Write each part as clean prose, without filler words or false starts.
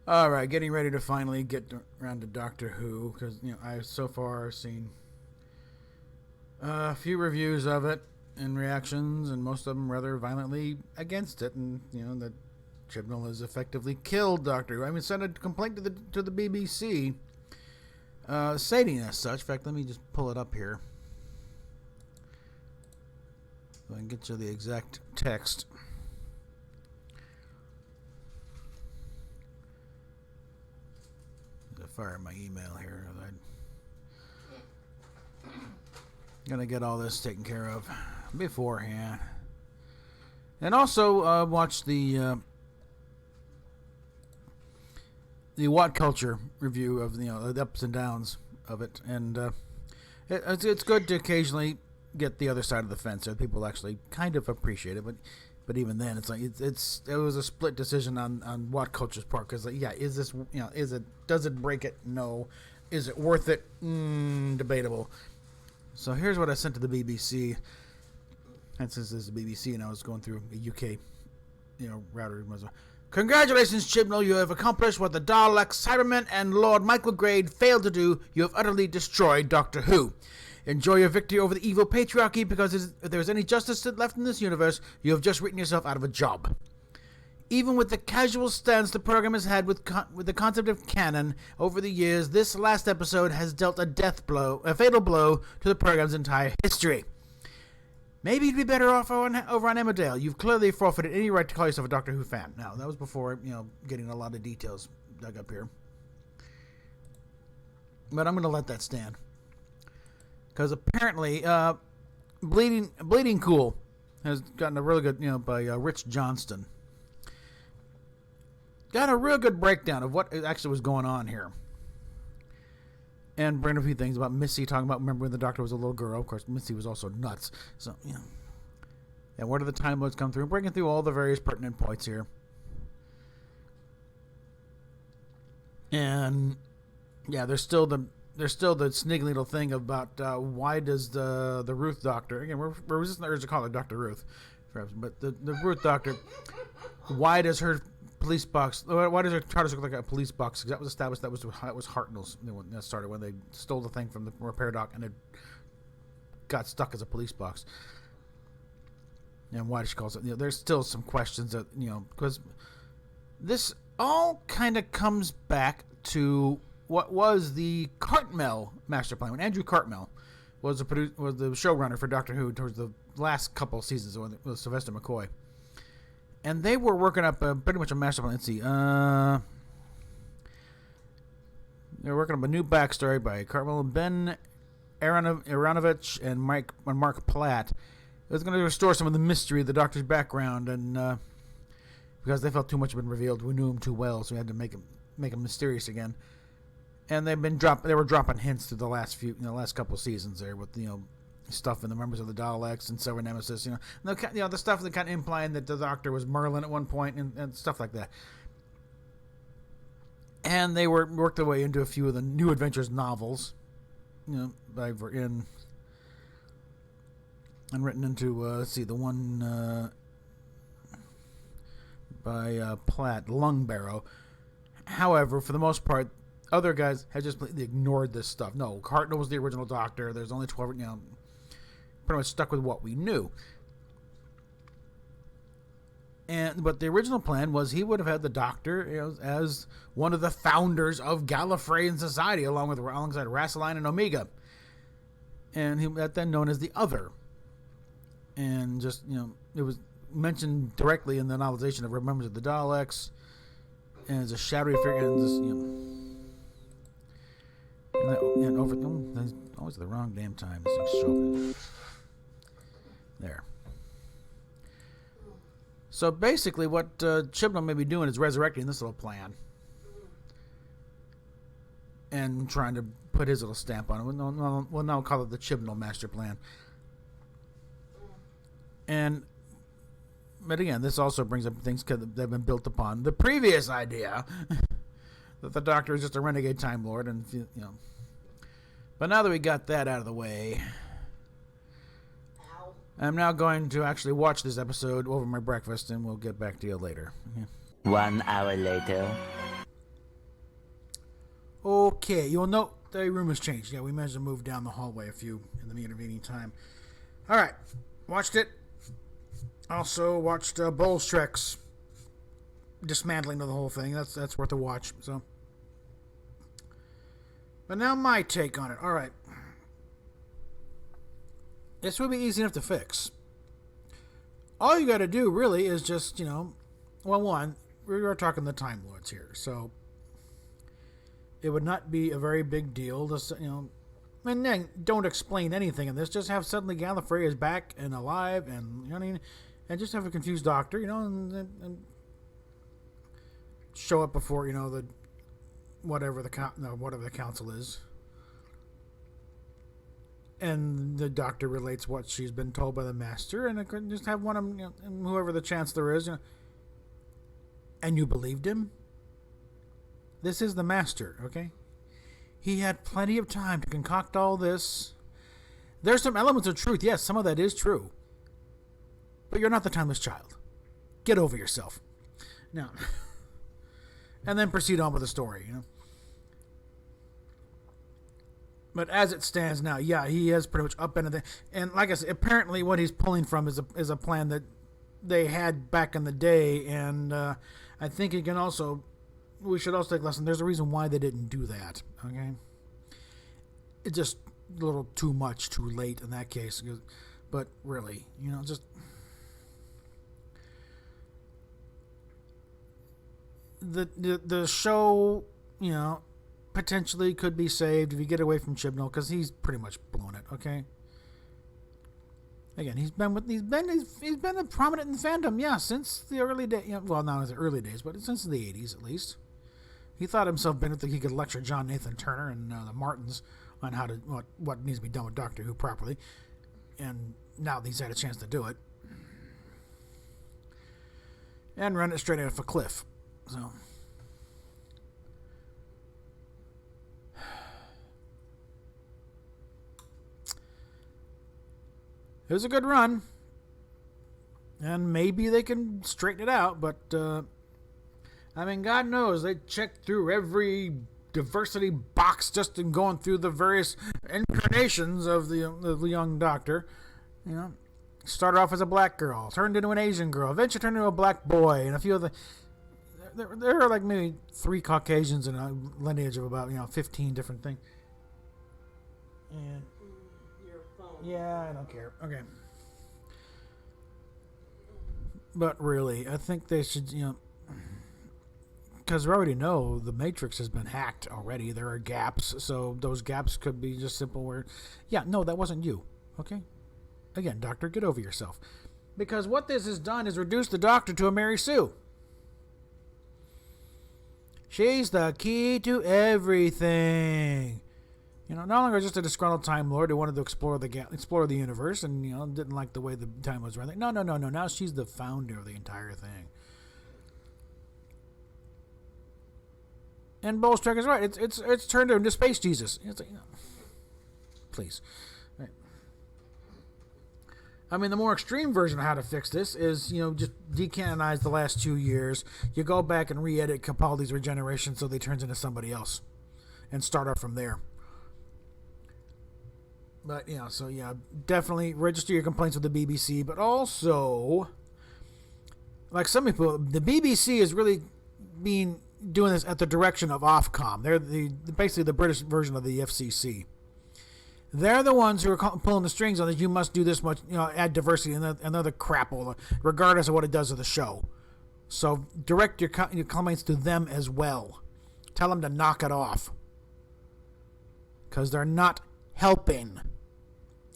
All right, getting ready to finally get around to Doctor Who because I've so far seen a few reviews of it and reactions, and most of them rather violently against it, and that Chibnall has effectively killed Doctor Who. I mean, sent a complaint to the BBC, stating as such. In fact, let me just pull it up here so I can get you the exact text. Fire my email here. I'm gonna get all this taken care of beforehand, and also watch the What Culture review of the ups and downs of it, and it's good to occasionally get the other side of the fence so people actually kind of appreciate it, but even then, it's like it was a split decision on What Culture's part, because is this does it break it? No. Is it worth it? Debatable. So here's what I sent to the BBC. And since this is the BBC and I was going through a UK router, congratulations, Chibnall, you have accomplished what the Daleks, Cybermen, and Lord Michael Grade failed to do. You have utterly destroyed Doctor Who. Enjoy your victory over the evil patriarchy, because if there's any justice left in this universe, you have just written yourself out of a job. Even with the casual stance the program has had with the concept of canon over the years, this last episode has dealt a fatal blow to the program's entire history. Maybe you'd be better off over on Emmerdale. You've clearly forfeited any right to call yourself a Doctor Who fan. Now, that was before, getting a lot of details dug up here. But I'm going to let that stand. Because apparently, Bleeding Cool has gotten a really good, by Rich Johnston. Got a real good breakdown of what actually was going on here. And bring a few things about Missy, talking about, remember when the Doctor was a little girl. Of course, Missy was also nuts. So, and where did the Time Lords come through? Bringing through all the various pertinent points here. And, yeah, there's still the sniggly little thing about why does the Ruth Doctor, again, we're resisting the urge to call her Dr. Ruth, perhaps, but the Ruth Doctor, why does her police box, why does her TARDIS look like a police box? Because that was established, that was Hartnell's, that started when they stole the thing from the repair dock and it got stuck as a police box. And why does she call it? There's still some questions that, because this all kind of comes back to what was the Cartmel master plan, when Andrew Cartmel was the showrunner for Doctor Who towards the last couple of seasons with Sylvester McCoy. And they were working up pretty much a master plan. Let's see. They were working up a new backstory by Cartmel, Ben Aronovich, and Mark Platt. It was going to restore some of the mystery of the Doctor's background, and because they felt too much had been revealed, we knew him too well, so we had to make him mysterious again. And they were dropping hints through the last couple of seasons there with stuff in the members of the Daleks and Silver Nemesis, the stuff that kind of implying that the Doctor was Merlin at one point and stuff like that. And they worked their way into a few of the New Adventures novels, and written into the one by Platt, Lungbarrow. However, for the most part, other guys have just completely ignored this stuff. No, Hartnell was the original Doctor. There's only 12, pretty much stuck with what we knew. But the original plan was he would have had the Doctor as one of the founders of Gallifreyan society, alongside Rassilon and Omega, and that then known as the Other. And just it was mentioned directly in the novelization of Remembrance of the Daleks, and as a shadowy figure, and this that's always the wrong damn time. There. So basically, what Chibnall may be doing is resurrecting this little plan and trying to put his little stamp on it. We'll now call it the Chibnall Master Plan. But again, this also brings up things that have been built upon the previous idea that the Doctor is just a renegade Time Lord, and But now that we got that out of the way, I'm now going to actually watch this episode over my breakfast, and we'll get back to you later. Yeah. 1 hour later. Okay, you'll note the room has changed. Yeah, we managed to move down the hallway a few in the intervening time. All right, watched it. Also watched Bolstrek's dismantling of the whole thing. That's worth a watch. So, but now my take on it. All right, this would be easy enough to fix. All you got to do really is just well, one, we are talking the Time Lords here, so it would not be a very big deal to and then don't explain anything in this. Just have suddenly Gallifrey is back and alive, and and just have a confused Doctor, and show up before the whatever the council is, and the Doctor relates what she's been told by the Master, and it could just have one of them, whoever the Chancellor is, and you believed him. This is the Master, okay? He had plenty of time to concoct all this. There's some elements of truth. Yes, some of that is true. But you're not the Timeless Child. Get over yourself. Now, and then proceed on with the story, But as it stands now, yeah, he has pretty much upended it. And like I said, apparently what he's pulling from is a plan that they had back in the day. And I think it can also... We should also take a lesson. There's a reason why they didn't do that, okay? It's just a little too much, too late in that case. But really, just... The show, potentially could be saved if you get away from Chibnall, because he's pretty much blown it, okay? Again, he's been a prominent in the fandom, yeah, since the early days. Well, not the early days, but since the 80s at least. He thought himself been that he could lecture John Nathan Turner and the Martins on how to what needs to be done with Doctor Who properly, and now he's had a chance to do it and run it straight off a cliff. So it was a good run, and maybe they can straighten it out, but God knows they checked through every diversity box just in going through the various incarnations of the young Doctor. Started off as a black girl, turned into an Asian girl, eventually turned into a black boy, and a few of the... There are like maybe 3 Caucasians in a lineage of about 15 different things. And yeah, I don't care. Okay. But really, I think they should, because we already know the Matrix has been hacked already. There are gaps, so those gaps could be just simple where, yeah, no, that wasn't you. Okay? Again, Doctor, get over yourself. Because what this has done is reduce the Doctor to a Mary Sue. She's the key to everything. No longer just a disgruntled Time Lord who wanted to explore the universe and didn't like the way the time was running. No. Now she's the founder of the entire thing. And Bolstrek is right. It's turned her into Space Jesus. It's like, please. Right. The more extreme version of how to fix this is, just decanonize the last 2 years. You go back and re-edit Capaldi's regeneration so they turns into somebody else, and start off from there. But definitely register your complaints with the BBC. But also, like some people, the BBC is really doing this at the direction of Ofcom. They're basically the British version of the FCC. They're the ones who are pulling the strings on this. You must do this much, add diversity and other crap, regardless of what it does to the show. So direct your comments to them as well. Tell them to knock it off, because they're not helping.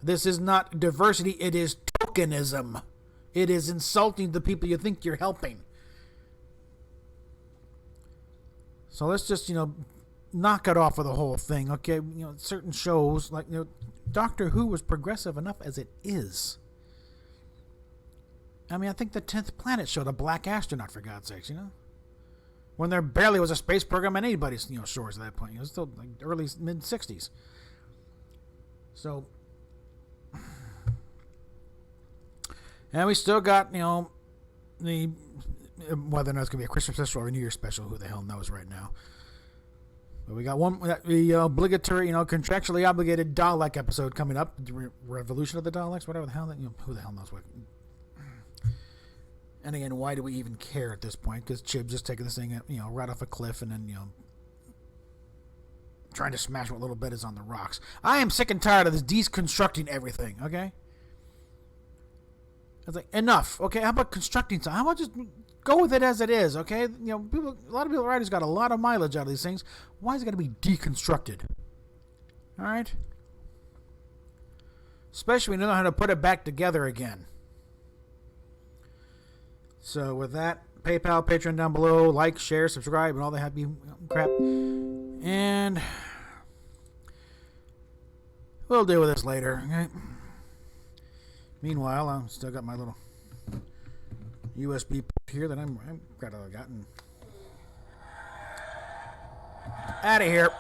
This is not diversity. It is tokenism. It is insulting the people you think you're helping. So let's just, knock it off of the whole thing, okay? Certain shows, like, Doctor Who was progressive enough as it is. I think the 10th Planet showed a black astronaut, for God's sakes, When there barely was a space program on anybody's, shores at that point. It was still, like, early, mid-60s. So... And we still got, the... Whether or not it's going to be a Christmas special or a New Year's special, who the hell knows right now. But we got the obligatory, contractually obligated Dalek episode coming up. Revolution of the Daleks, whatever the hell that, who the hell knows what. And again, why do we even care at this point? Because Chib's just taking this thing, right off a cliff and then, trying to smash what little bit is on the rocks. I am sick and tired of this deconstructing everything, okay? It's like, enough, okay? How about constructing something? How about just go with it as it is, okay? A lot of people, writers got a lot of mileage out of these things. Why is it got to be deconstructed? All right? Especially when you know how to put it back together again. So with that, PayPal, Patreon down below, like, share, subscribe, and all the happy crap. And we'll deal with this later, okay? Meanwhile, I've still got my little USB port here that I've gotten out of here.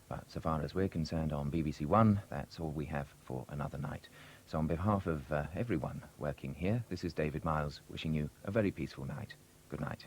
But so far as we're concerned on BBC One, that's all we have for another night. So on behalf of everyone working here, this is David Miles wishing you a very peaceful night. Good night.